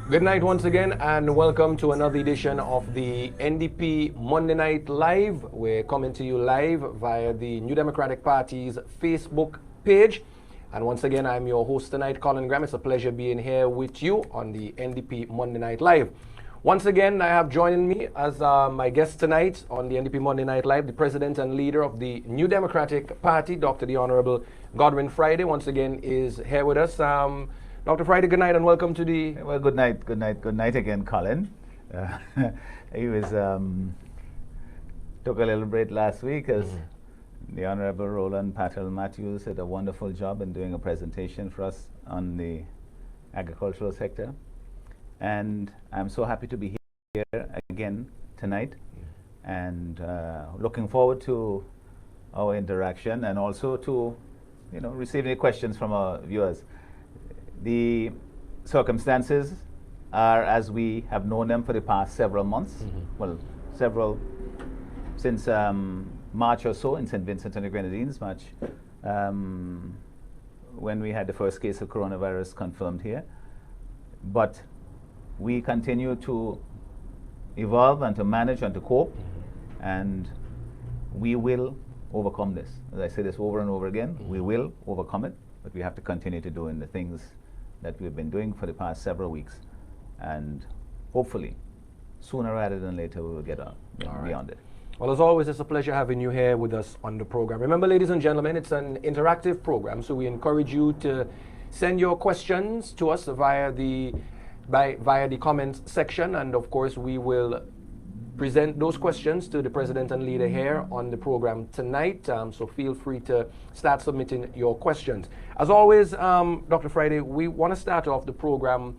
Good night once again, and welcome to another edition of the NDP Monday Night Live. We're coming to you live via the New Democratic Party's Facebook page. And once again, I'm your host tonight, Colin Graham. It's a pleasure being here with you on the NDP Monday Night Live. Once again, I have joining me as my guest tonight on the NDP Monday Night Live, the president and leader of the New Democratic Party, Dr. the Honorable Godwin Friday, once again is here with us. Dr. Friday, good night and welcome to the... Well, good night again, Colin. He was took a little break last week as the Honorable Roland Patel Matthews did a wonderful job in doing a presentation for us on the agricultural sector. And I'm so happy to be here again tonight and looking forward to our interaction and also to, receiving questions from our viewers. The circumstances are as we have known them for the past several months. Well, since March or so in St. Vincent and the Grenadines, March, when we had the first case of coronavirus confirmed here. But we continue to evolve and to manage and to cope, and we will overcome this. As I say this over and over again, we will overcome it, but we have to continue to do the things that we've been doing for the past several weeks, and hopefully sooner rather than later we will get beyond it. Well, as always, it's a pleasure having you here with us on the program. Remember, ladies and gentlemen, it's an interactive program, so we encourage you to send your questions to us via the comments section, and of course we will present those questions to the president and leader here on the program tonight, so feel free to start submitting your questions. As always, Dr. Friday, we want to start off the program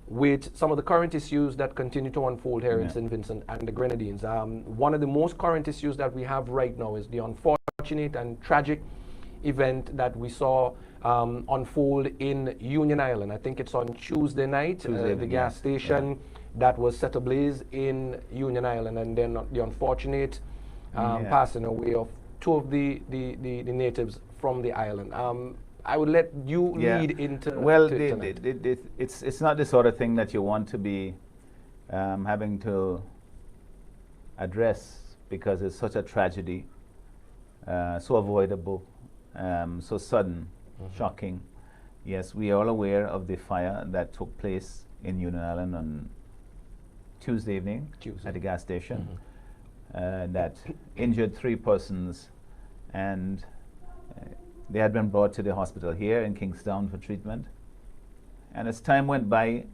with some of the current issues that continue to unfold here in St. Vincent and the Grenadines. One of the most current issues that we have right now is the unfortunate and tragic event that we saw unfold in Union Island. I think it's on Tuesday night, the gas station that was set ablaze in Union Island, and then the unfortunate passing away of two of the natives from the island. I would let you lead into... Well, it's not the sort of thing that you want to be having to address, because it's such a tragedy, so avoidable, so sudden, shocking. Yes, we are all aware of the fire that took place in Union Island on Tuesday evening at the gas station that injured 3 persons, and they had been brought to the hospital here in Kingstown for treatment. And as time went by,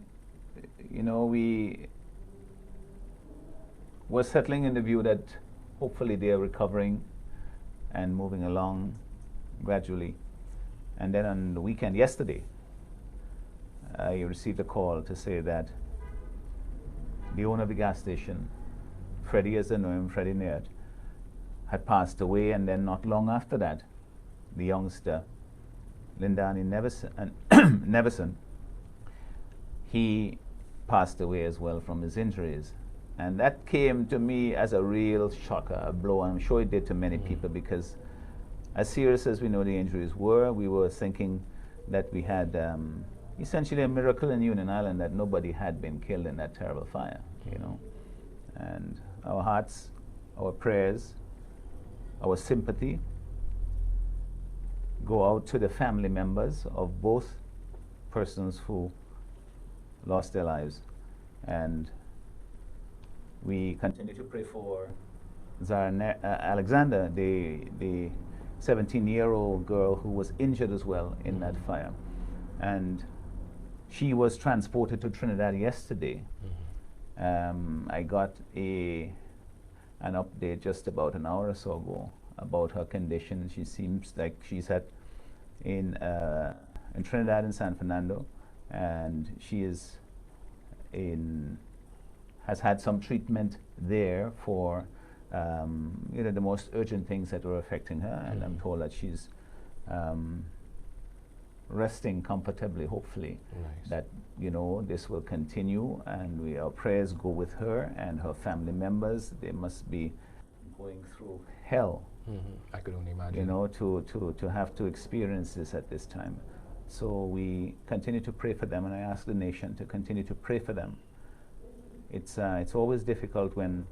we were settling in the view that hopefully they are recovering and moving along gradually. And then on the weekend, yesterday, I received a call to say that the owner of the gas station, Freddie, as I know him, Freddie Naird, had passed away, and then not long after that, the youngster, Lindani Neverson, he passed away as well from his injuries. And that came to me as a real shocker, a blow, and I'm sure it did to many people, because as serious as we know the injuries were, we were thinking that we had essentially a miracle in Union Island that nobody had been killed in that terrible fire, And our hearts, our prayers, our sympathy go out to the family members of both persons who lost their lives. And we continue to pray for Zara Alexander, the 17-year-old girl who was injured as well in that fire. And she was transported to Trinidad yesterday. I got an update just about an hour or so ago about her condition. She seems like she's in Trinidad and San Fernando, and she has had some treatment there for the most urgent things that were affecting her, and I'm told that she's resting comfortably, hopefully. Nice. That this will continue, and our prayers go with her and her family members. They must be going through hell. I could only imagine. To have to experience this at this time. So we continue to pray for them, and I ask the nation to continue to pray for them. It's always difficult when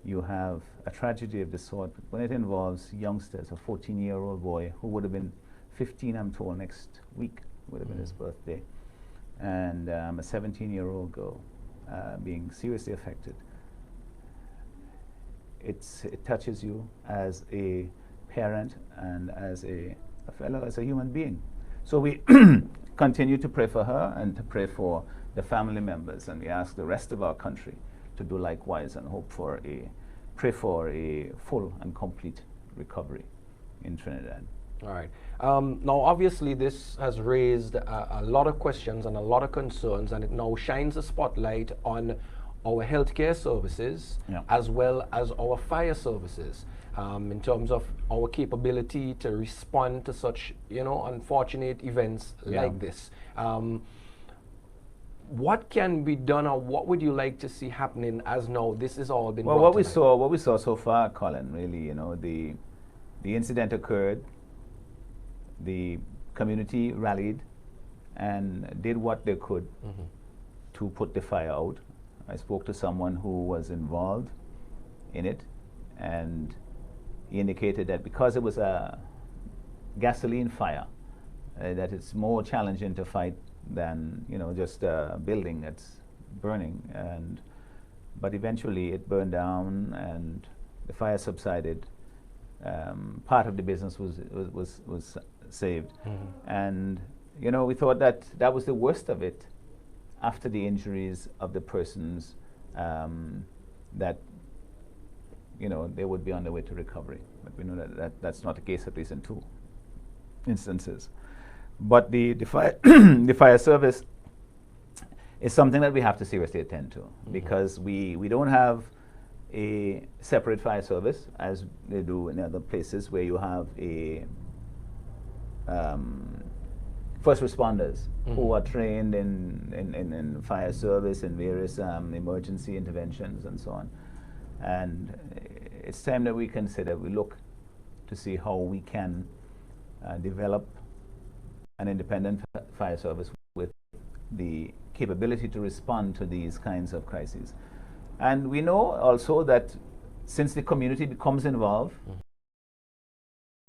you have a tragedy of this sort, when it involves youngsters. A 14-year-old boy who would have been 15, I'm told, next week would have been his birthday, and a 17-year-old girl being seriously affected. It touches you as a parent and as a fellow, as a human being. So we continue to pray for her and to pray for the family members, and we ask the rest of our country to do likewise and pray for a full and complete recovery in Trinidad. All right. Now, obviously, this has raised a lot of questions and a lot of concerns, and it now shines a spotlight on our healthcare services, Yeah. as well as our fire services, in terms of our capability to respond to such, unfortunate events like this. What can be done, or what would you like to see happening as now this is all been Well, brought what we saw so far, Colin, really, the incident occurred, the community rallied and did what they could to put the fire out. I spoke to someone who was involved in it, and he indicated that because it was a gasoline fire, that it's more challenging to fight than just a building that's burning. But eventually it burned down and the fire subsided. Part of the business was saved, and we thought that was the worst of it. After the injuries of the persons, that they would be on their way to recovery. But we know that's not the case, at least in 2 instances. But the fire the fire service is something that we have to seriously attend to, because we don't have a separate fire service as they do in other places where you have a first responders who are trained in fire service and various emergency interventions and so on. And it's time that we look to see how we can develop an independent fire service with the capability to respond to these kinds of crises. And we know also that since the community becomes involved,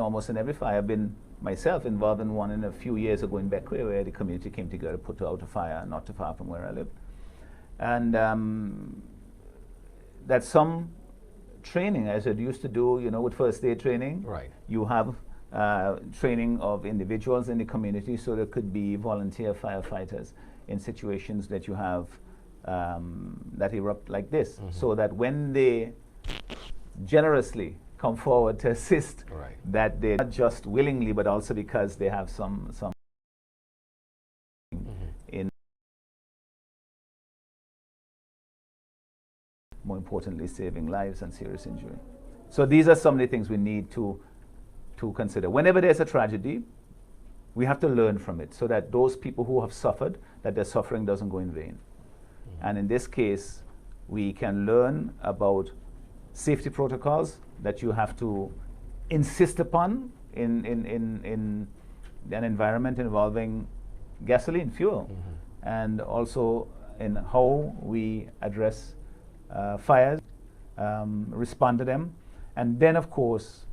almost in every fire, I've been myself involved in one in a few years ago in Beckway, where the community came together to put out a fire not too far from where I live. And that's some training, as it used to do, with first aid training. Right. You have training of individuals in the community, so there could be volunteer firefighters in situations that you have that erupt like this, so that when they generously come forward to assist, that they not just willingly, but also because they have some in, more importantly, saving lives and serious injury. So these are some of the things we need to consider. Whenever there's a tragedy, we have to learn from it, so that those people who have suffered, that their suffering doesn't go in vain. And in this case, we can learn about safety protocols that you have to insist upon in an environment involving gasoline, fuel, and also in how we address fires, respond to them, and then, of course,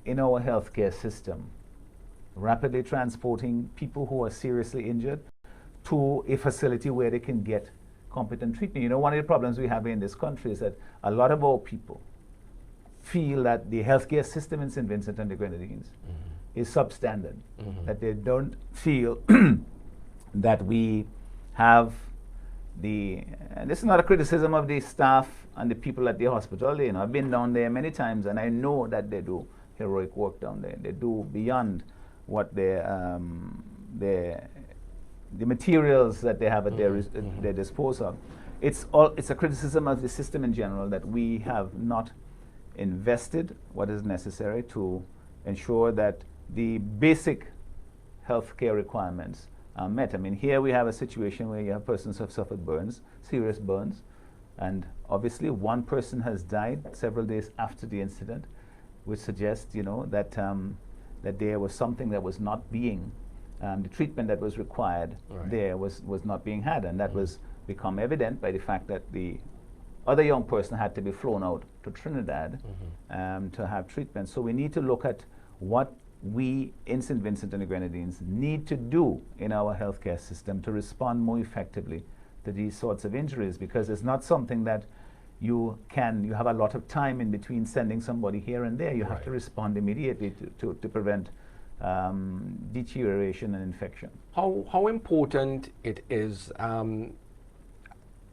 in our healthcare system, rapidly transporting people who are seriously injured to a facility where they can get competent treatment. One of the problems we have in this country is that a lot of our people feel that the healthcare system in St. Vincent and the Grenadines is substandard, that they don't feel that we have and this is not a criticism of the staff and the people at the hospital. I've been down there many times, and I know that they do heroic work down there. They do beyond what the materials that they have at their disposal. It's a criticism of the system in general, that we have not invested what is necessary to ensure that the basic healthcare requirements are met. I mean, here we have a situation where you have persons who have suffered burns, serious burns, and obviously one person has died several days after the incident, which suggests, that there was something that was not being the treatment that was required there was not being had, and that was become evident by the fact that the other young person had to be flown out to Trinidad to have treatment. So we need to look at what we in St. Vincent and the Grenadines need to do in our healthcare system to respond more effectively to these sorts of injuries, because it's not something that you have a lot of time in between sending somebody here and there. You have to respond immediately to prevent deterioration and infection. How important it is,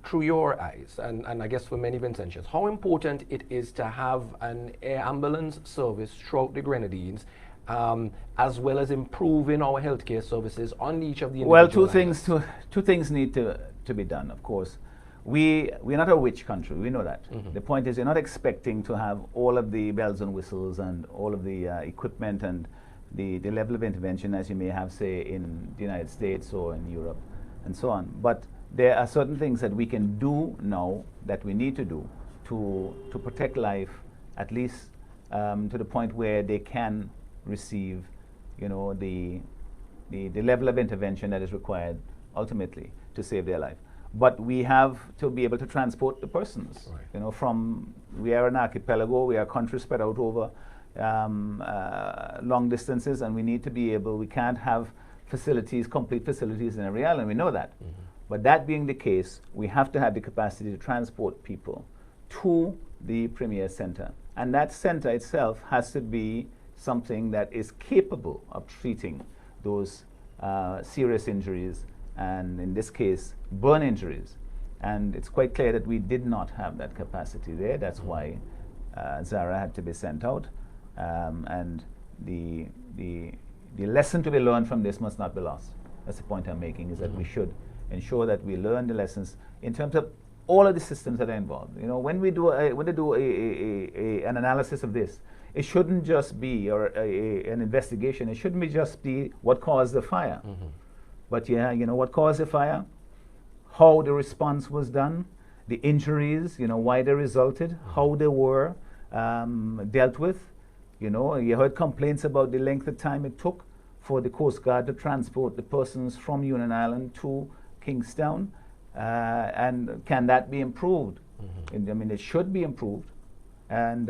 through your eyes, and I guess for many Vincentians, how important it is to have an air ambulance service throughout the Grenadines, as well as improving our healthcare services on each of the individual Well, two things need to be done, of course. We're not a rich country, we know that. The point is, you're not expecting to have all of the bells and whistles and all of the equipment and the level of intervention as you may have, say, in the United States or in Europe and so on. But there are certain things that we can do now that we need to do to protect life, at least to the point where they can receive, the level of intervention that is required ultimately to save their life. But we have to be able to transport the persons. We are an archipelago, we are a country spread out over long distances, and we need to be able, we can't have complete facilities in every island, we know that. But that being the case, we have to have the capacity to transport people to the premier center. And that center itself has to be something that is capable of treating those serious injuries, and in this case, burn injuries. And it's quite clear that we did not have that capacity there. That's why Zara had to be sent out. And the lesson to be learned from this must not be lost. That's the point I'm making, is that we should ensure that we learn the lessons in terms of all of the systems that are involved. When they do an analysis of this, it shouldn't just be an investigation. It shouldn't be just be what caused the fire. But what caused the fire, how the response was done, the injuries, why they resulted, how they were dealt with. You heard complaints about the length of time it took for the Coast Guard to transport the persons from Union Island to Kingstown, and can that be improved? It should be improved. And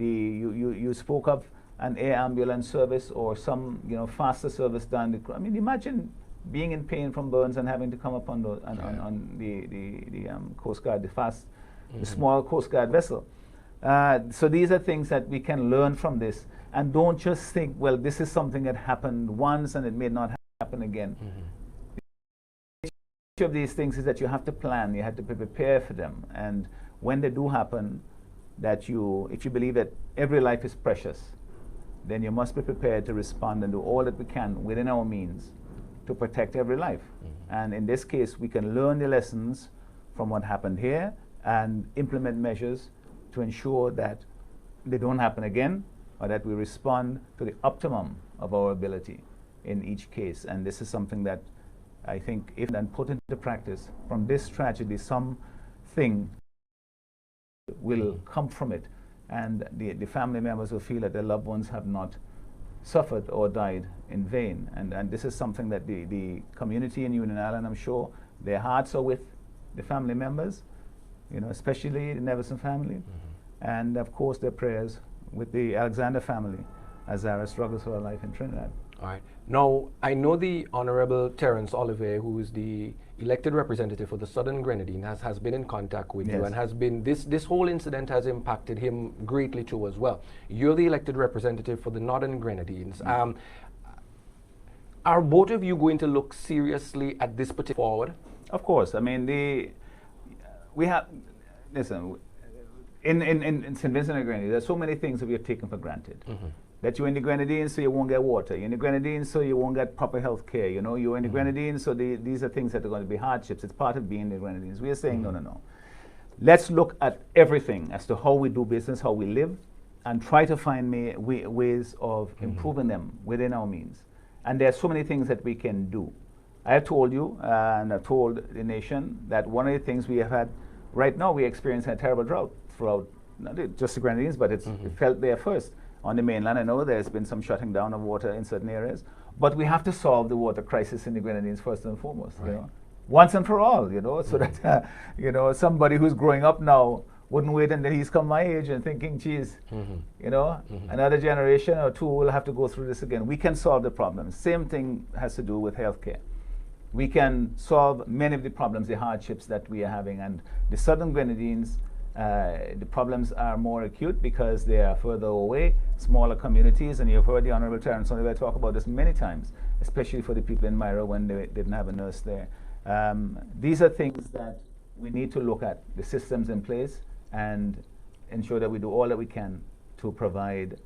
you spoke of an air ambulance service or some faster service down the. Imagine being in pain from burns and having to come up on the Coast Guard, the small Coast Guard vessel. So these are things that we can learn from this, and don't just think, well, this is something that happened once and it may not happen again. Each of these things is that you have to plan, you have to prepare for them, and when they do happen, if you believe that every life is precious, then you must be prepared to respond and do all that we can within our means to protect every life. And in this case, we can learn the lessons from what happened here and implement measures to ensure that they don't happen again, or that we respond to the optimum of our ability in each case. And this is something that I think, if then put into practice, from this tragedy, something will come from it, and the family members will feel that their loved ones have not suffered or died in vain. And this is something that the community in Union Island, I'm sure, their hearts are with the family members, especially the Neverson family, and of course their prayers with the Alexander family as Zara struggles for her life in Trinidad. All right. Now, I know the Honorable Terence Oliver, who is the elected representative for the Southern Grenadines, has been in contact with you, and has been, this whole incident has impacted him greatly too as well. You're the elected representative for the Northern Grenadines. Are both of you going to look seriously at this particular forward? Of course. We have, listen, in St. Vincent and the Grenadines, there's so many things that we have taken for granted. That you're in the Grenadines, so you won't get water. You're in the Grenadines, so you won't get proper health care. You're in the Grenadines, so these are things that are going to be hardships. It's part of being in the Grenadines. We are saying, no. Let's look at everything as to how we do business, how we live, and try to find ways of improving them within our means. And there are so many things that we can do. I have told you, and I've told the nation, that one of the things we have had, right now we experience a terrible drought throughout, not just the Grenadines, but it felt there first. on the mainland. I know there's been some shutting down of water in certain areas, but we have to solve the water crisis in the Grenadines first and foremost, right. you know, once and for all, you know, so that, you know, somebody who's growing up now wouldn't wait until he's come my age and thinking, geez, you know, another generation or two will have to go through this again. We can solve the problems. Same thing has to do with healthcare. We can solve many of the problems, the hardships that we are having. And the southern Grenadines, the problems are more acute because they are further away, smaller communities, and you've heard the Honorable Terence Oliver talk about this many times, especially for the people in Myra when they didn't have a nurse there. These are things that we need to look at, the systems in place, and ensure that we do all that we can to provide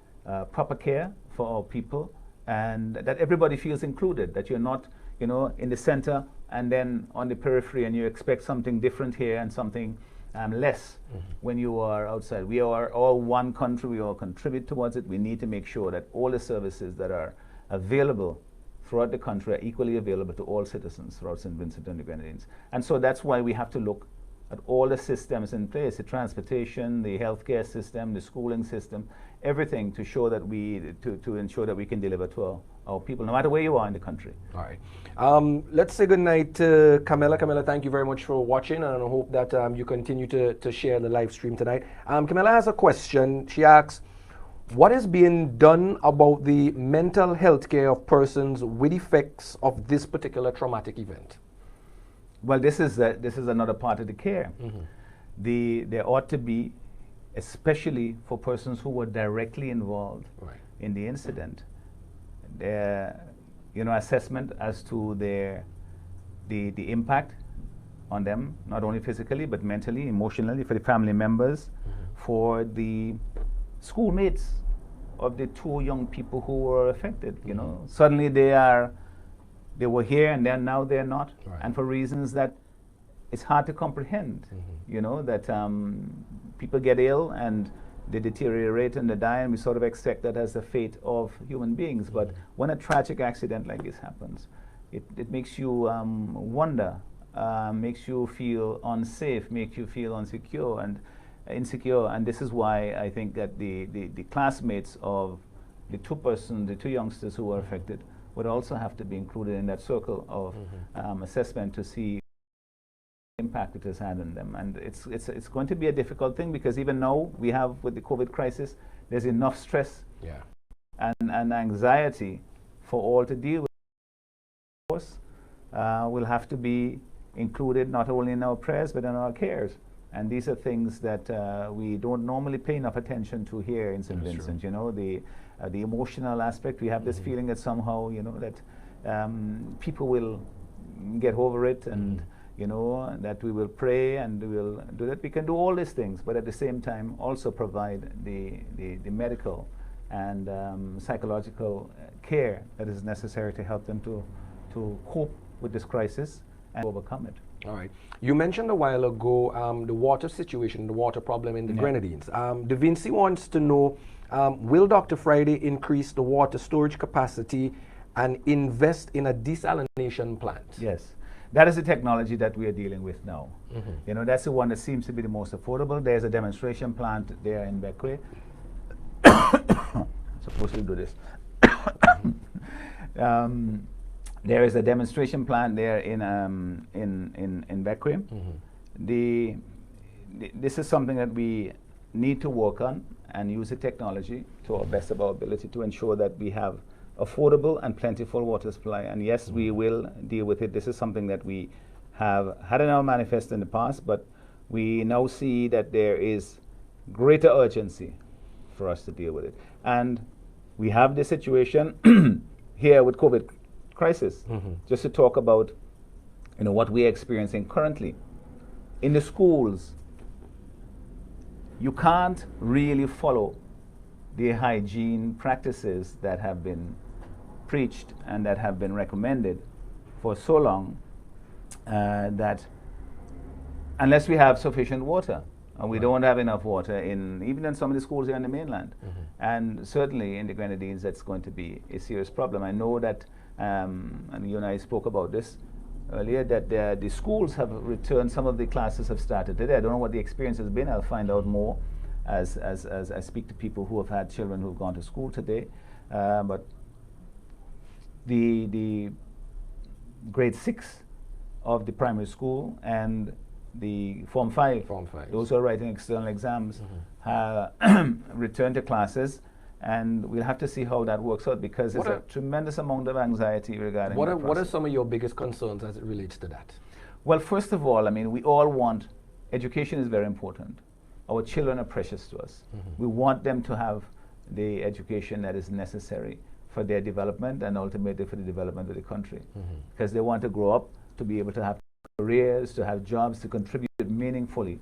proper care for our people, and that everybody feels included, that you're not, you know, in the center and then on the periphery and you expect something different here and something less when you are outside. We are all one country, we all contribute towards it. We need to make sure that all the services that are available throughout the country are equally available to all citizens throughout St. Vincent and the Grenadines. And so that's why we have to look at all the systems in place, the transportation, the healthcare system, the schooling system, everything to show that to ensure that we can deliver to our people, no matter where you are in the country. All right. Let's say good night to Camilla. Camilla, thank you very much for watching, and I hope that you continue to share the live stream tonight. Camilla has a question. She asks, what is being done about the mental health care of persons with effects of this particular traumatic event? Well, this is another part of the care. There ought to be, especially for persons who were directly involved in the incident, you know, assessment as to the impact on them, not only physically but mentally, emotionally, for the family members, for the schoolmates of the two young people who were affected. You know, suddenly they were here and then now they're not, and for reasons that it's hard to comprehend. You know, that people get ill and they deteriorate and they die, and we sort of accept that as the fate of human beings. But when a tragic accident like this happens, it makes you wonder, makes you feel unsafe, makes you feel insecure, and this is why I think that the classmates of the two youngsters who were affected would also have to be included in that circle of assessment to see the impact it has had on them. And it's going to be a difficult thing, because even now we have, with the COVID crisis, there's enough stress and anxiety for all to deal with. Of course, will have to be included not only in our prayers but in our cares. And these are things that we don't normally pay enough attention to here in St. Vincent. You know, the emotional aspect. We have this feeling that somehow, you know, that people will get over it, and you know, that we will pray and we will do that. We can do all these things, but at the same time also provide the medical and psychological care that is necessary to help them to cope with this crisis and overcome it. All right. You mentioned a while ago the water situation, the water problem in the Grenadines. Da Vinci wants to know, will Dr. Friday increase the water storage capacity and invest in a desalination plant? Yes. That is the technology that we are dealing with now. You know, that's the one that seems to be the most affordable. There's a demonstration plant there in Beckway. Supposed to do this. There is a demonstration plant there in Beckway. This is something that we need to work on and use the technology to our best of our ability to ensure that we have affordable and plentiful water supply. And yes, we will deal with it. This is something that we have had in our manifesto in the past, but we now see that there is greater urgency for us to deal with it. And we have this situation here with COVID crisis. Just to talk about, you know, what we are experiencing currently in the schools. You can't really follow the hygiene practices that have been preached and that have been recommended for so long, that unless we have sufficient water, and we don't have enough water even in some of the schools here on the mainland, and certainly in the Grenadines, that's going to be a serious problem. I know that, and you and I spoke about this earlier, that the schools have returned. Some of the classes have started today. I don't know what the experience has been. I'll find out more. as I speak to people who have had children who've gone to school today. But the grade 6 of the primary school and the Form 5, those who are writing external exams, return to classes, and we'll have to see how that works out, because there's a tremendous amount of anxiety regarding what are some of your biggest concerns as it relates to that? Well, first of all, I mean, we all want, education is very important. Our children are precious to us. We want them to have the education that is necessary for their development and ultimately for the development of the country, because they want to grow up to be able to have careers, to have jobs, to contribute meaningfully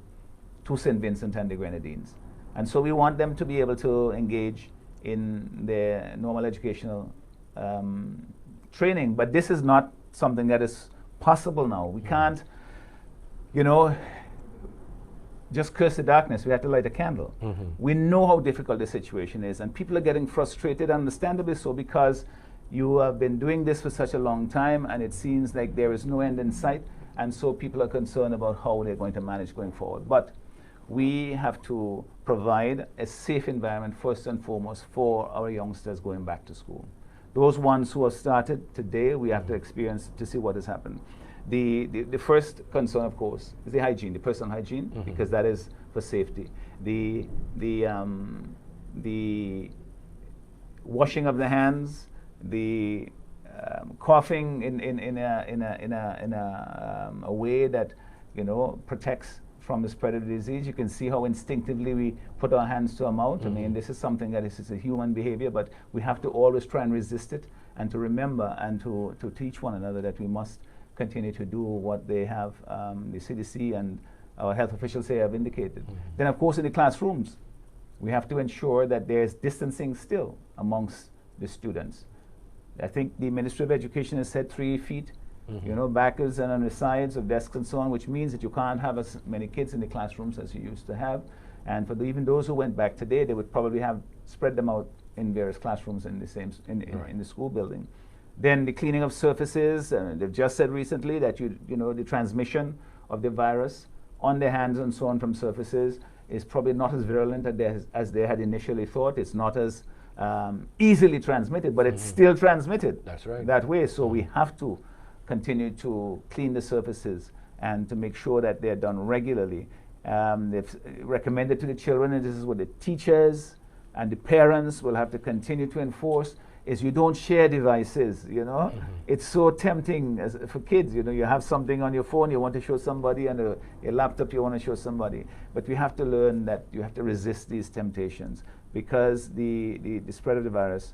to St. Vincent and the Grenadines. And so we want them to be able to engage in their normal educational training. But this is not something that is possible now. We can't, you know, just curse the darkness. We have to light a candle. We know how difficult the situation is, and people are getting frustrated, understandably so, because you have been doing this for such a long time, and it seems like there is no end in sight, and so people are concerned about how they're going to manage going forward. But we have to provide a safe environment first and foremost for our youngsters going back to school. Those ones who have started today, we have to experience to see what has happened. The first concern, of course, is the hygiene, the personal hygiene, because that is for safety. The washing of the hands, the coughing in a way that, you know, protects from the spread of the disease. You can see how instinctively we put our hands to our mouth. I mean, this is something that is a human behavior, but we have to always try and resist it, and to remember and to teach one another that we must continue to do what they have, the CDC and our health officials here have indicated. Then, of course, in the classrooms, we have to ensure that there's distancing still amongst the students. I think the Ministry of Education has said 3 feet, you know, backwards and on the sides of desks and so on, which means that you can't have as many kids in the classrooms as you used to have. And for even those who went back today, they would probably have spread them out in various classrooms in the same in the school building. Then the cleaning of surfaces. They've just said recently that you know, the transmission of the virus on their hands and so on from surfaces is probably not as virulent as they had initially thought. It's not as easily transmitted, but it's still transmitted. That's right. That way. So we have to continue to clean the surfaces and to make sure that they're done regularly. They've recommended to the children, and this is what the teachers and the parents will have to continue to enforce, is you don't share devices, you know. It's so tempting for kids, you know, you have something on your phone you want to show somebody, and a laptop you want to show somebody. But we have to learn that you have to resist these temptations, because the spread of the virus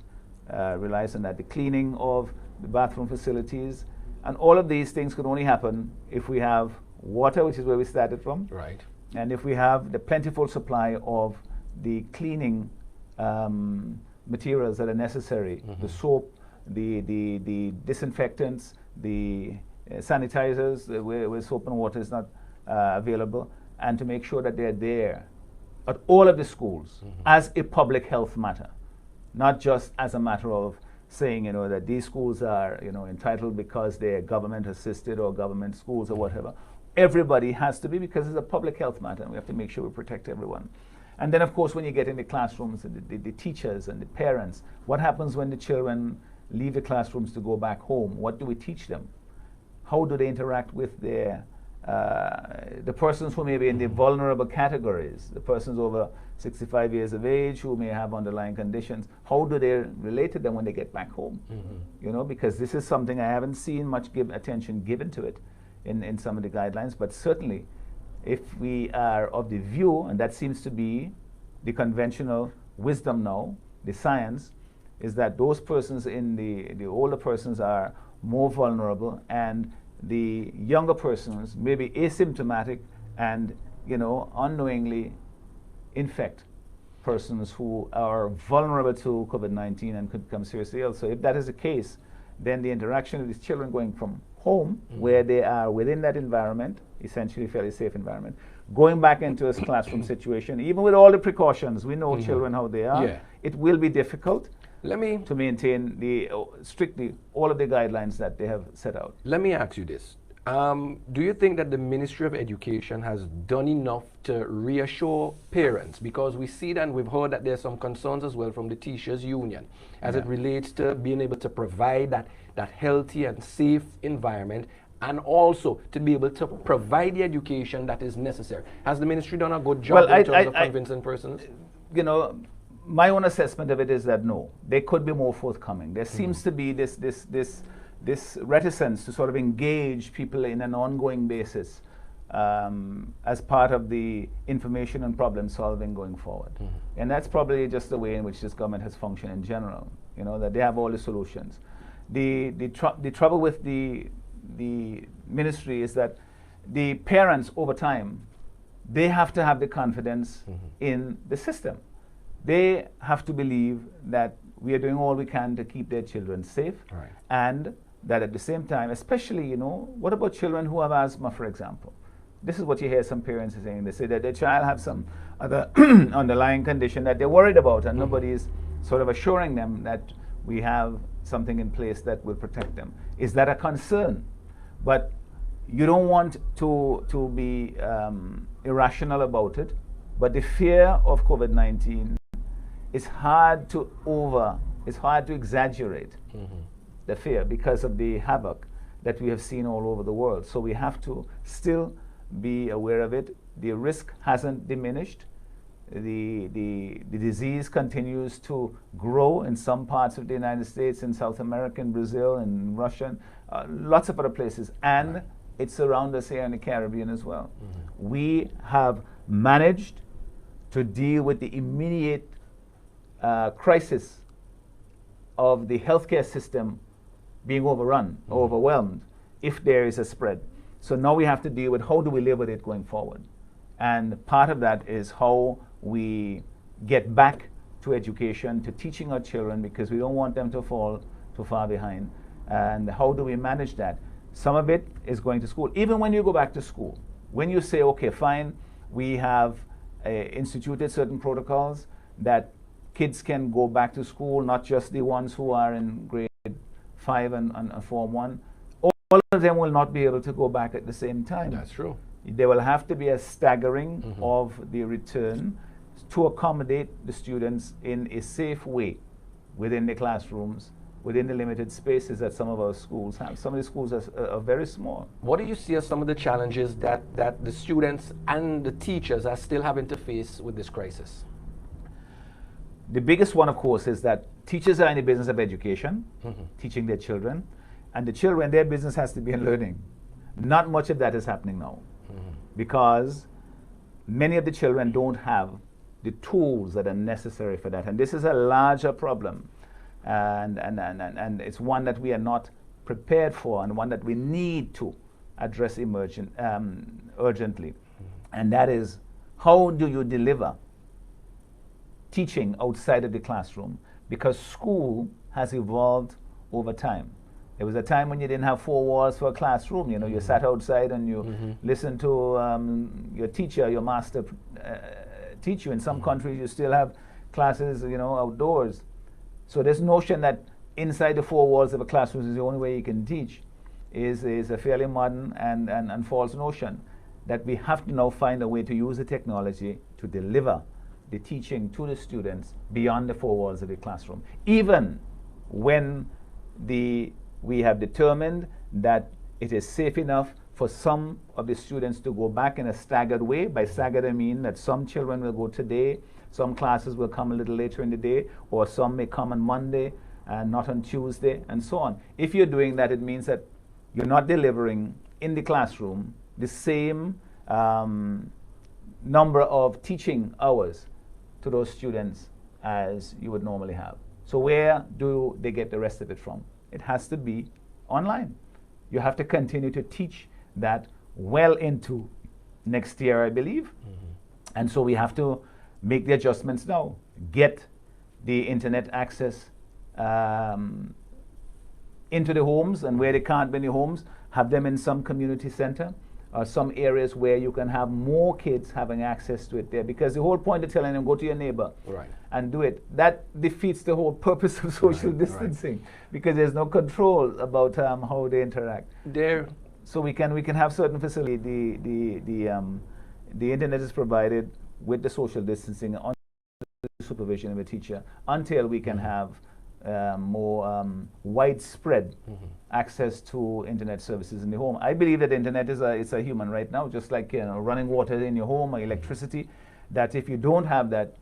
relies on that. The cleaning of the bathroom facilities, and all of these things could only happen if we have water, which is where we started from. Right. And if we have the plentiful supply of the cleaning materials that are necessary, the soap, the disinfectants, the sanitizers, where soap and water is not available, and to make sure that they're there at all of the schools as a public health matter, not just as a matter of saying, you know, that these schools are, you know, entitled because they're government assisted or government schools or whatever. Everybody has to be, because it's a public health matter, and we have to make sure we protect everyone. And then, of course, when you get in the classrooms, the teachers and the parents, what happens when the children leave the classrooms to go back home? What do we teach them? How do they interact with their the persons who may be in the vulnerable categories, the persons over 65 years of age who may have underlying conditions? How do they relate to them when they get back home? You know, because this is something I haven't seen much attention given to it in some of the guidelines, but certainly if we are of the view, and that seems to be the conventional wisdom now, the science, is that those persons in the older persons are more vulnerable, and the younger persons may be asymptomatic and, you know, unknowingly infect persons who are vulnerable to COVID-19 and could become seriously ill. So if that is the case, then the interaction of these children going from home, where they are within that environment, essentially fairly safe environment, going back into a classroom situation, even with all the precautions, we know children how they are, it will be difficult to maintain strictly all of the guidelines that they have set out. Let me ask you this. Do you think that the Ministry of Education has done enough to reassure parents? Because we see that, and we've heard that there's some concerns as well from the teachers union as it relates to being able to provide that healthy and safe environment, and also to be able to provide the education that is necessary. Has the ministry done a good job in terms of convincing persons? You know, my own assessment of it is that no, they could be more forthcoming. There seems to be this reticence to sort of engage people in an ongoing basis as part of the information and problem solving going forward. And that's probably just the way in which this government has functioned in general, you know, that they have all the solutions. The trouble with the ministry is that the parents over time, they have to have the confidence in the system. They have to believe that we are doing all we can to keep their children safe, and that at the same time, especially, you know, what about children who have asthma, for example? This is what you hear some parents saying. They say that their child have some other underlying condition that they're worried about, and nobody is sort of assuring them that we have something in place that will protect them. Is that a concern? But you don't want to be irrational about it. But the fear of COVID-19 is hard to exaggerate the fear because of the havoc that we have seen all over the world. So we have to still be aware of it. The risk hasn't diminished. The disease continues to grow in some parts of the United States, in South America, in Brazil, in Russia, lots of other places. And it's around us here in the Caribbean as well. We have managed to deal with the immediate crisis of the healthcare system being overrun, overwhelmed, if there is a spread. So now we have to deal with how do we live with it going forward. And part of that is how we get back to education, to teaching our children, because we don't want them to fall too far behind. And how do we manage that? Some of it is going to school. Even when you go back to school, when you say, okay, fine, we have instituted certain protocols that kids can go back to school, not just the ones who are in grade 5 and Form 1. All of them will not be able to go back at the same time. That's true. There will have to be a staggering of the return to accommodate the students in a safe way within the classrooms, within the limited spaces that some of our schools have. Some of the schools are very small. What do you see as some of the challenges that the students and the teachers are still having to face with this crisis? The biggest one, of course, is that teachers are in the business of education, teaching their children, and the children, their business has to be in learning. Not much of that is happening now, because many of the children don't have the tools that are necessary for that. And this is a larger problem. And it's one that we are not prepared for, and one that we need to address urgently. And that is, how do you deliver teaching outside of the classroom? Because school has evolved over time. There was a time when you didn't have 4 walls for a classroom. You know, you sat outside and you listened to your teacher, your master teach you. In some countries, you still have classes, you know, outdoors. So this notion that inside the 4 walls of a classroom is the only way you can teach is a fairly modern and false notion, that we have to now find a way to use the technology to deliver the teaching to the students beyond the 4 walls of the classroom, even when we have determined that it is safe enough for some of the students to go back in a staggered way. By staggered, I mean that some children will go today, some classes will come a little later in the day, or some may come on Monday and not on Tuesday, and so on. If you're doing that, it means that you're not delivering in the classroom the same number of teaching hours to those students as you would normally have. So where do they get the rest of it from? It has to be online. You have to continue to teach that well into next year, I believe. And so we have to make the adjustments now. Get the internet access into the homes, and where they can't be in the homes, have them in some community center, or some areas where you can have more kids having access to it there. Because the whole point of telling them, go to your neighbor and do it, that defeats the whole purpose of social distancing, because there's no control about how they interact. There So we can have certain facility. The internet is provided with the social distancing on supervision of a teacher until we can have more widespread access to internet services in the home. I believe that the internet is a human right now, just like running water in your home or electricity. That if you don't have that,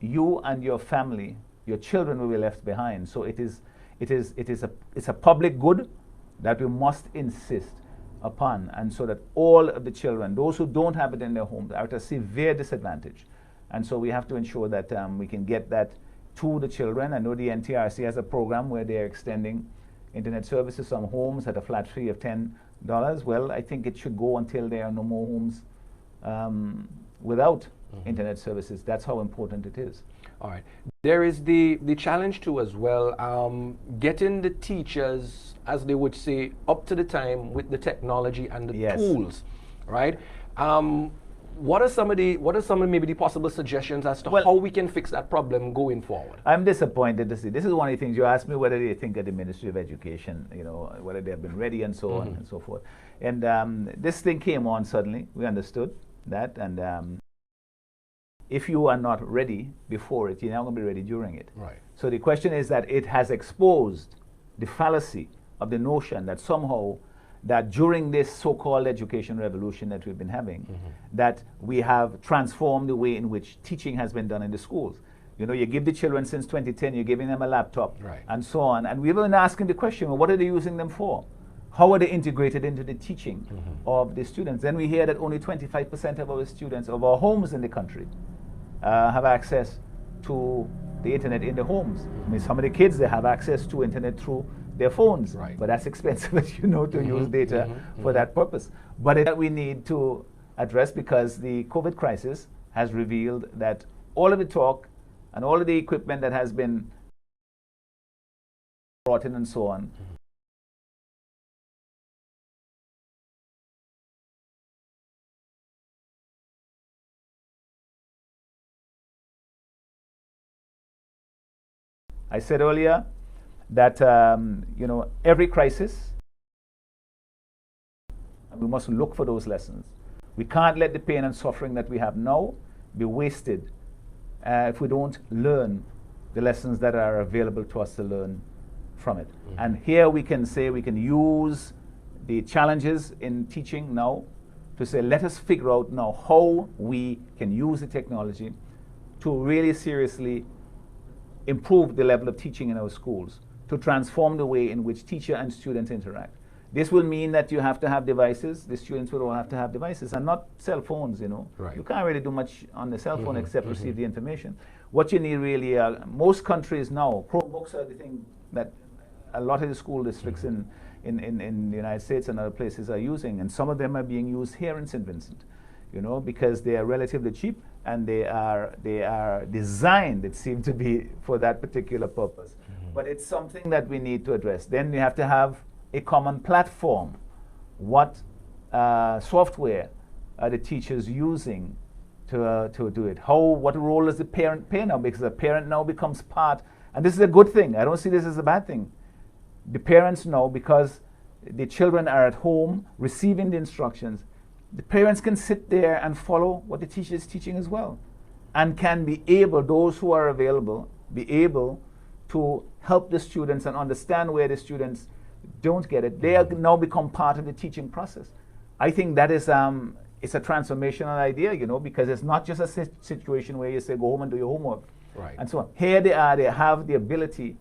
you and your family, your children will be left behind. So it's a public good that we must insist upon, and so that all of the children, those who don't have it in their homes, are at a severe disadvantage. And so we have to ensure that we can get that to the children. I know the NTRC has a program where they're extending internet services to some homes at a flat fee of $10. Well, I think it should go until there are no more homes without internet services. That's how important it is. All right. There is the challenge too as well, getting the teachers, as they would say, up to the time with the technology and the tools, right? What are some of maybe the possible suggestions as to how we can fix that problem going forward? I'm disappointed to see. This is one of the things you asked me, whether they think at the Ministry of Education, whether they have been ready and so on and so forth. And this thing came on suddenly. We understood that, and if you are not ready before it, you're not going to be ready during it. Right. So the question is that it has exposed the fallacy of the notion that somehow that during this so-called education revolution that we've been having, that we have transformed the way in which teaching has been done in the schools. You give the children since 2010, you're giving them a laptop, and so on. And we've been asking the question, well, what are they using them for? How are they integrated into the teaching of the students? Then we hear that only 25% of our students, of our homes in the country, have access to the internet in their homes. I mean, some of the kids, they have access to internet through their phones, but that's expensive, as you know, to use data for that purpose. But that we need to address, because the COVID crisis has revealed that all of the talk and all of the equipment that has been brought in and so on, I said earlier that every crisis, we must look for those lessons. We can't let the pain and suffering that we have now be wasted if we don't learn the lessons that are available to us to learn from it. And here we can say we can use the challenges in teaching now to say, let us figure out now how we can use the technology to really seriously improve the level of teaching in our schools, to transform the way in which teacher and student interact. This will mean that you have to have devices. The students will all have to have devices, and not cell phones, Right. You can't really do much on the cell phone except receive the information. What you need really are, most countries now, Chromebooks are the thing that a lot of the school districts in the United States and other places are using, and some of them are being used here in St. Vincent, because they are relatively cheap, and they are designed, it seems to be, for that particular purpose. But it's something that we need to address. Then we have to have a common platform. What software are the teachers using to do it? What role does the parent play now? Because the parent now becomes part, and this is a good thing. I don't see this as a bad thing. The parents know, because the children are at home receiving the instructions, the parents can sit there and follow what the teacher is teaching as well, and can be able, those who are available, be able to help the students and understand where the students don't get it. They are now become part of the teaching process. I think that is it's a transformational idea, because it's not just a situation where you say go home and do your homework, and so on. Here they have the ability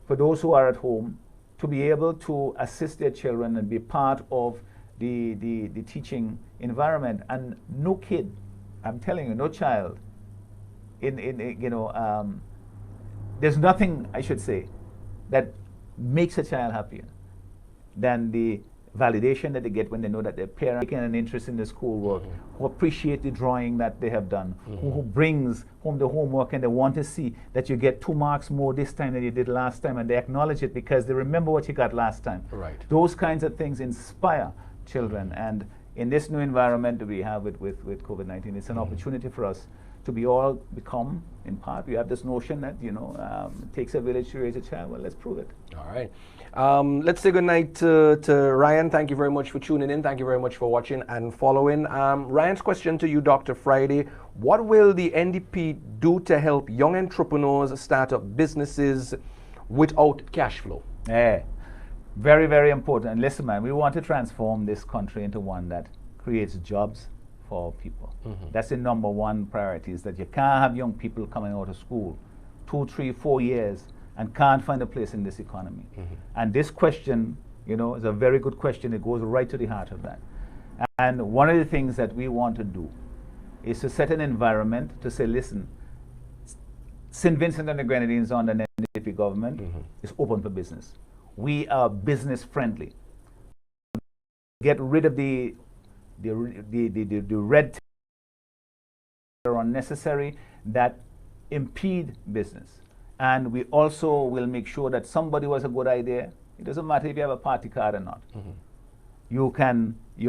for those who are at home to be able to assist their children and be part of the teaching environment. And no kid, I'm telling you, no child, there's nothing, I should say, that makes a child happier than the validation that they get when they know that their parents taking an interest in the schoolwork, who appreciate the drawing that they have done, who brings home the homework, and they want to see that you get 2 marks more this time than you did last time, and they acknowledge it because they remember what you got last time. Right. Those kinds of things inspire children, and in this new environment that we have with COVID-19, it's an opportunity for us to be all become in part. We have this notion that, you know, it takes a village to raise a child. Well, let's prove it. All right. Let's say good night to Ryan. Thank you very much for tuning in. Thank you very much for watching and following. Ryan's question to you, Dr. Friday. What will the NDP do to help young entrepreneurs start up businesses without cash flow? Yeah. Very, very important. And listen, man, we want to transform this country into one that creates jobs for people. That's the number one priority, is that you can't have young people coming out of school 2, 3, 4 years and can't find a place in this economy. And this question, you know, is a very good question. It goes right to the heart of that. And one of the things that we want to do is to set an environment to say, listen, St. Vincent and the Grenadines under the NDP government is open for business. We are business friendly. Get rid of the red tape that are unnecessary, that impede business. And we also will make sure that somebody who has a good idea, it doesn't matter if you have a party card or not, you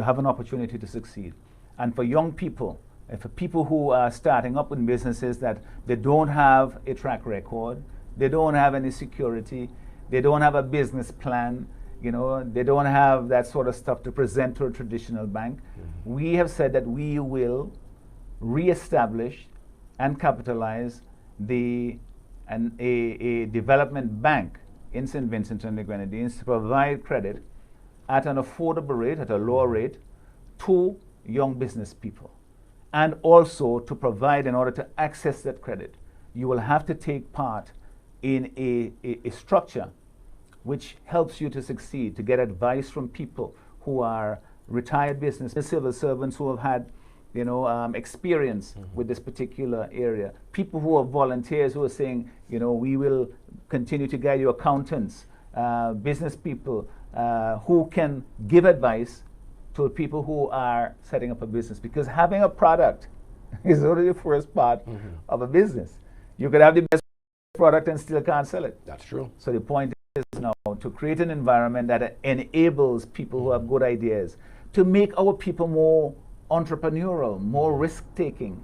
have an opportunity to succeed. And for young people, and for people who are starting up in businesses that they don't have a track record, they don't have any security, they don't have a business plan, you know, they don't have that sort of stuff to present to a traditional bank. We have said that we will reestablish and capitalize a development bank in St. Vincent and the Grenadines to provide credit at an affordable rate, at a lower rate, to young business people. And also to provide, in order to access that credit, you will have to take part in a structure which helps you to succeed, to get advice from people who are retired business civil servants who have had, you know, experience with this particular area. People who are volunteers who are saying, you know, we will continue to guide you, accountants, business people who can give advice to people who are setting up a business. Because having a product is only the first part of a business. You could have the best product and still can't sell it. That's true. So the point is now to create an environment that enables people who have good ideas to make our people more entrepreneurial, more risk-taking.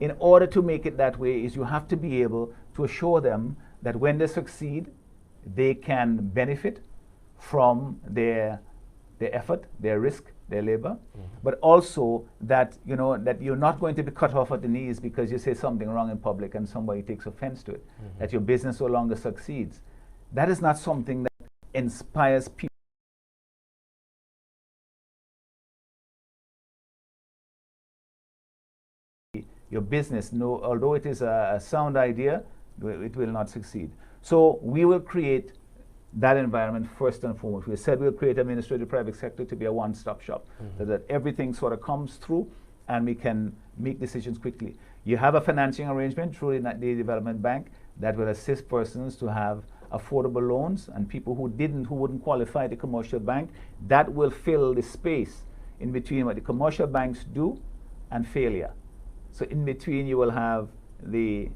In order to make it that way, is you have to be able to assure them that when they succeed, they can benefit from their effort, their risk, their labor, but also that, you know, that you're not going to be cut off at the knees because you say something wrong in public and somebody takes offense to it, that your business no longer succeeds. That is not something that inspires people. Your business, no, although it is a sound idea, it will not succeed. So we will create that environment first and foremost. We said we'll create administrative private sector to be a one-stop shop, so that everything sort of comes through and we can make decisions quickly. You have a financing arrangement through the development bank that will assist persons to have affordable loans, and people who wouldn't qualify the commercial bank, that will fill the space in between what the commercial banks do and failure. So in between you will have the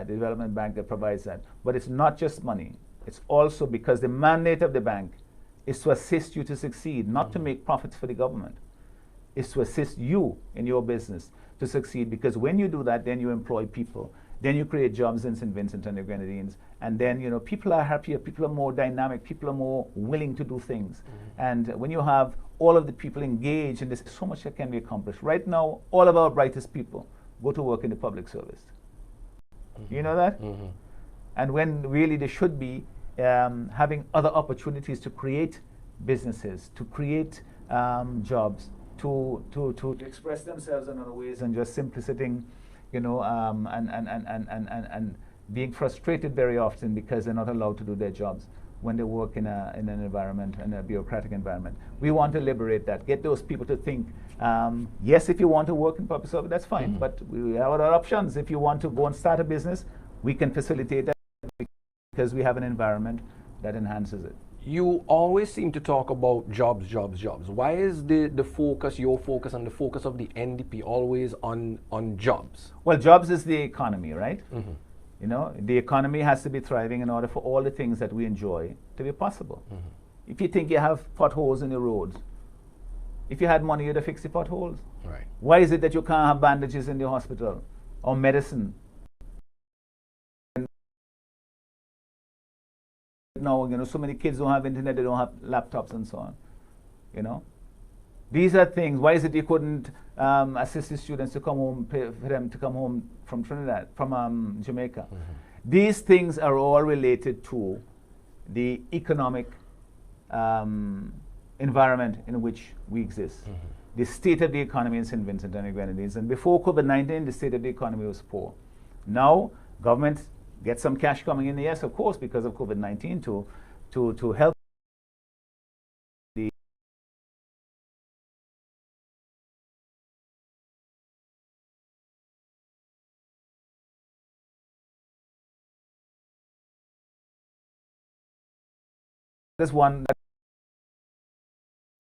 development bank that provides that. But it's not just money. It's also because the mandate of the bank is to assist you to succeed, not to make profits for the government. It's to assist you in your business to succeed, because when you do that, then you employ people. Then you create jobs in St. Vincent and the Grenadines. And then, you know, people are happier, people are more dynamic, people are more willing to do things. And when you have all of the people engaged in this, so much that can be accomplished. Right now, all of our brightest people go to work in the public service. You know that? And when really they should be having other opportunities to create businesses, to create jobs, to express themselves in other ways, and just simply sitting, you know, and being frustrated very often because they're not allowed to do their jobs when they work in an environment, in a bureaucratic environment. We want to liberate that, get those people to think, yes, if you want to work in public service, that's fine, but we have other options. If you want to go and start a business, we can facilitate that because we have an environment that enhances it. You always seem to talk about jobs, jobs, jobs. Why is the focus, your focus, and the focus of the NDP always on jobs? Well, jobs is the economy, right? You know, the economy has to be thriving in order for all the things that we enjoy to be possible. If you think you have potholes in the roads, if you had money, you'd have fixed the potholes. Right. Why is it that you can't have bandages in the hospital? or medicine. Now, so many kids don't have internet, they don't have laptops and so on, These are things. Why is it you couldn't assist the students to come home, pay for them to come home from Trinidad, from Jamaica? These things are all related to the economic environment in which we exist. The state of the economy in St. Vincent and the Grenadines. And before COVID-19, the state of the economy was poor. Now, government gets some cash coming in, yes, of course, because of COVID-19 to help the that's one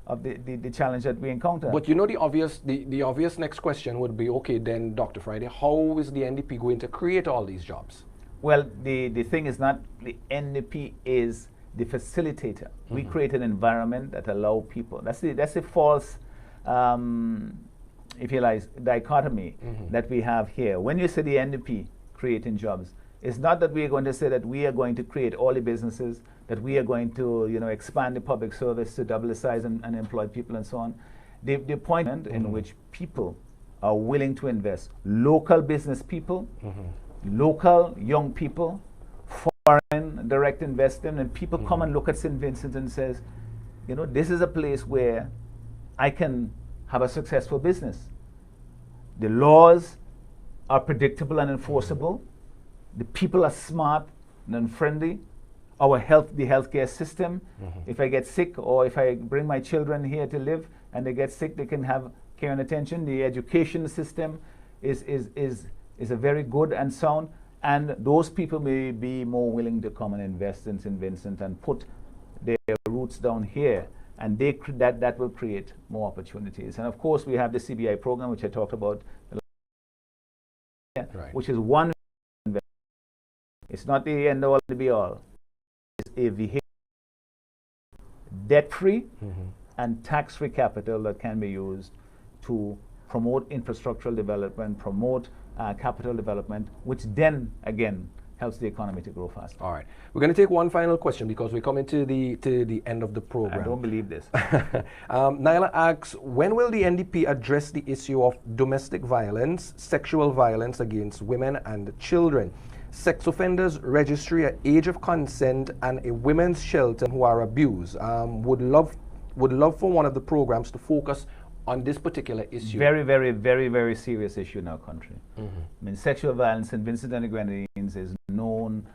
of the challenge that we encounter. But the obvious next question would be, okay, then Dr. Friday, how is the NDP going to create all these jobs? Well, the thing is not the NDP is the facilitator. We create an environment that allow people. That's the false, if you like, dichotomy that we have here. When you say the NDP creating jobs, it's not that we are going to say that we are going to create all the businesses, that we are going to expand the public service to double the size and employ people and so on. The point in which people are willing to invest, local business people, local young people, foreign direct investment, and people come and look at St. Vincent and says, this is a place where I can have a successful business. The laws are predictable and enforceable. The people are smart and friendly. The healthcare system, if I get sick or if I bring my children here to live and they get sick, they can have care and attention. The education system is a very good and sound, and those people may be more willing to come and invest in St. Vincent and put their roots down here, and that will create more opportunities. And of course, we have the CBI program, which I talked about, which is one investment. It's not the end all, the be all. It's a vehicle, debt-free and tax-free capital that can be used to promote infrastructural development, promote capital development, which then again helps the economy to grow faster. All right, we're going to take one final question because we're coming to the end of the program. I don't believe this. Nyla asks, when will the NDP address the issue of domestic violence, sexual violence against women and children, sex offenders registry at age of consent, and a women's shelter who are abused? Would love for one of the programs to focus on this particular issue. Very, very, very, very serious issue in our country. I mean, sexual violence in Vincent and the Grenadines is known,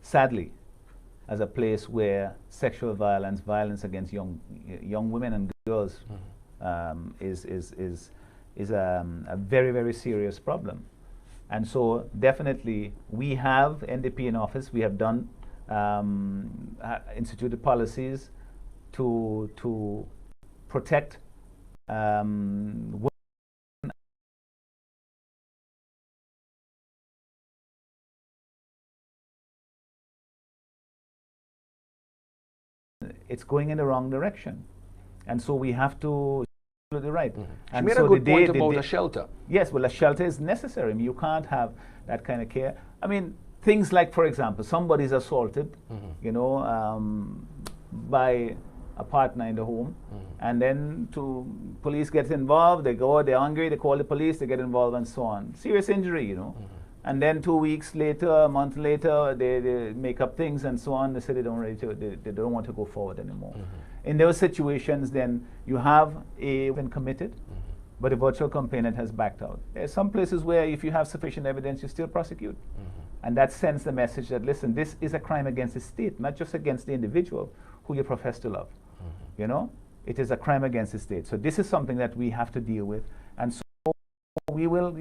sadly, as a place where sexual violence against young women and girls is a very, very serious problem. And so definitely we have NDP in office. We have done instituted policies to protect women. It's going in the wrong direction, and so we have to do the right. And you made a good point about a shelter. Yes, well, a shelter is necessary. I mean, you can't have that kind of care. I mean, things like, for example, somebody's assaulted, by a partner in the home, and then police get involved, they go, they're angry, they call the police, they get involved and so on. Serious injury, And then 2 weeks later, a month later, they make up things and so on. They say they don't want to go forward anymore. In those situations, then you have been committed, but the virtual complainant has backed out. There are some places where if you have sufficient evidence, you still prosecute. And that sends the message that, listen, this is a crime against the state, not just against the individual who you profess to love. It is a crime against the state. So this is something that we have to deal with. And so we will,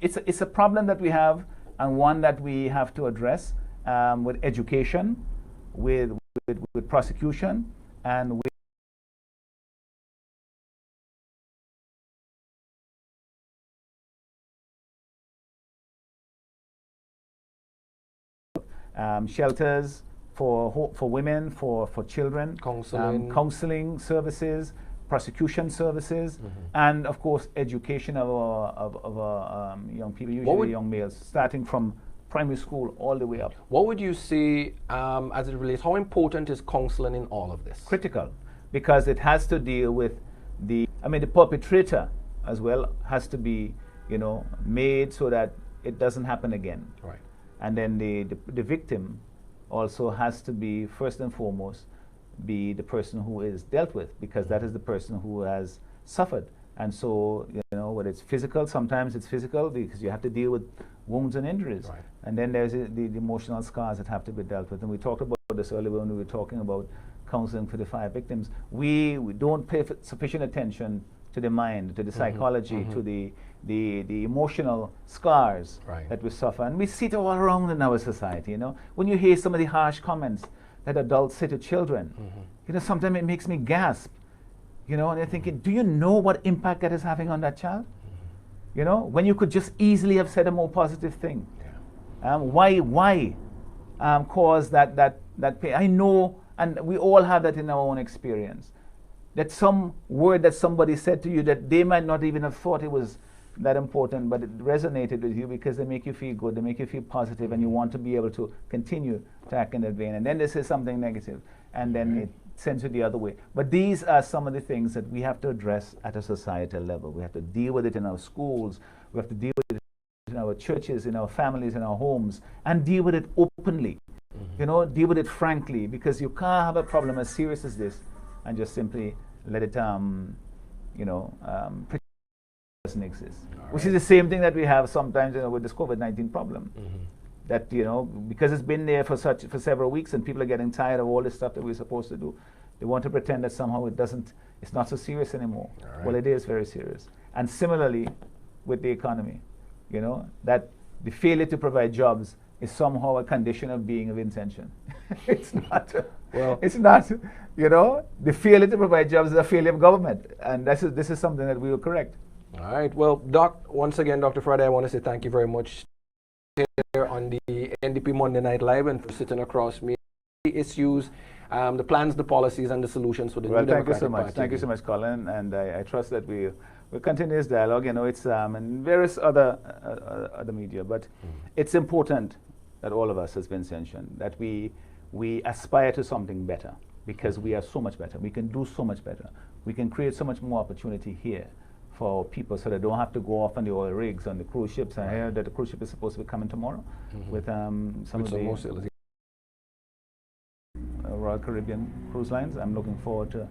it's a problem that we have, and one that we have to address with education, with prosecution, and with shelters for women, for children, counseling services, prosecution services, and of course education of our young people, usually young males, starting from primary school all the way up. What would you say as it relates, how important is counseling in all of this? Critical, because it has to deal with the perpetrator as well has to be, made so that it doesn't happen again. Right. And then the victim also has to be, first and foremost, be the person who is dealt with, because that is the person who has suffered. And so, whether it's physical, sometimes it's physical because you have to deal with wounds and injuries. Right. And then there's the emotional scars that have to be dealt with. And we talked about this earlier when we were talking about counseling for the fire victims. We don't pay sufficient attention to the mind, to the psychology, to the emotional scars that we suffer. And we see it all around in our society, When you hear some of the harsh comments that adults say to children, sometimes it makes me gasp. And you're thinking, do you know what impact that is having on that child? When you could just easily have said a more positive thing. Yeah. Why cause that pain? I know, and we all have that in our own experience, that some word that somebody said to you that they might not even have thought it was that important, but it resonated with you because they make you feel good, they make you feel positive, and you want to be able to continue to act in that vein. And then they say something negative, and then it sends you the other way. But these are some of the things that we have to address at a societal level. We have to deal with it in our schools, we have to deal with it in our churches, in our families, in our homes, and deal with it openly. Deal with it frankly, because you can't have a problem as serious as this and just simply let it pretend it doesn't exist. Which is the same thing that we have sometimes with this COVID-19 problem. That because it's been there for several weeks and people are getting tired of all this stuff that we're supposed to do, they want to pretend that somehow it's not so serious anymore. Well, it is very serious. And similarly with the economy, that the failure to provide jobs is somehow a condition of being of intention. It's not. It's not. The failure to provide jobs is a failure of government, and this is something that we will correct. All right. Well, once again, Dr. Friday, I want to say thank you very much here on the NDP Monday Night Live and for sitting across me. The issues, the plans, the policies, and the solutions for the new Democratic Party. Thank you so much, Colin, and I trust that we'll continue this dialogue. It's and various other media, but it's important that all of us, as Vince mentioned, that we aspire to something better, because we are so much better. We can do so much better. We can create so much more opportunity here for people, so they don't have to go off on the oil rigs, on the cruise ships. I heard that the cruise ship is supposed to be coming tomorrow with some of the Royal Caribbean cruise lines. I'm looking forward to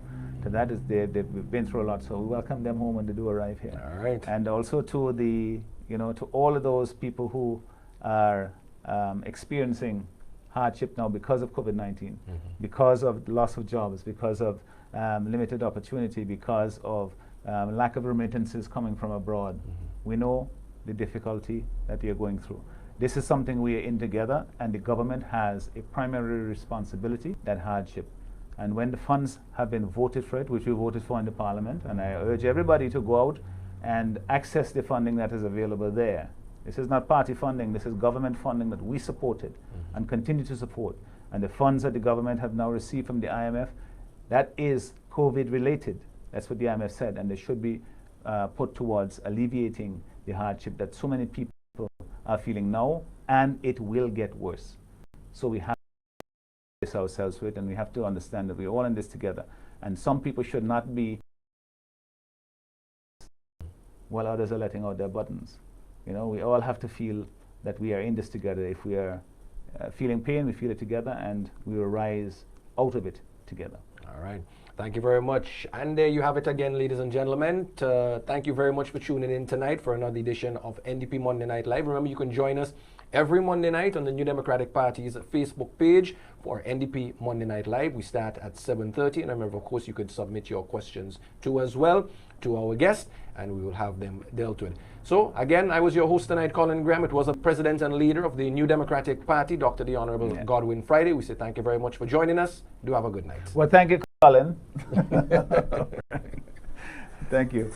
that. They've been through a lot, so we welcome them home when they do arrive here. All right. And also to to all of those people who are experiencing hardship now because of COVID-19, because of loss of jobs, because of limited opportunity, because of lack of remittances coming from abroad. We know the difficulty that you're going through. This is something we are in together, and the government has a primary responsibility, that hardship. And when the funds have been voted for it, which we voted for in the Parliament, and I urge everybody to go out and access the funding that is available there. This is not party funding, this is government funding that we supported and continue to support. And the funds that the government have now received from the IMF, that is COVID related. That's what the IMF said, and they should be put towards alleviating the hardship that so many people are feeling now, and it will get worse. So we have to face ourselves with, and we have to understand that we're all in this together. And some people should not be while others are letting out their buttons. We all have to feel that we are in this together. If we are feeling pain, we feel it together, and we will rise out of it together. All right. Thank you very much. And there you have it again, ladies and gentlemen. Thank you very much for tuning in tonight for another edition of NDP Monday Night Live. Remember, you can join us every Monday night on the New Democratic Party's Facebook page for NDP Monday Night Live. We start at 7:30. And remember, of course, you could submit your questions to as well to our guest, and we will have them dealt with. So, again, I was your host tonight, Colin Graham. It was the president and leader of the New Democratic Party, Dr. the Honorable Godwin Friday. We say thank you very much for joining us. Do have a good night. Well, thank you, Colin. Thank you.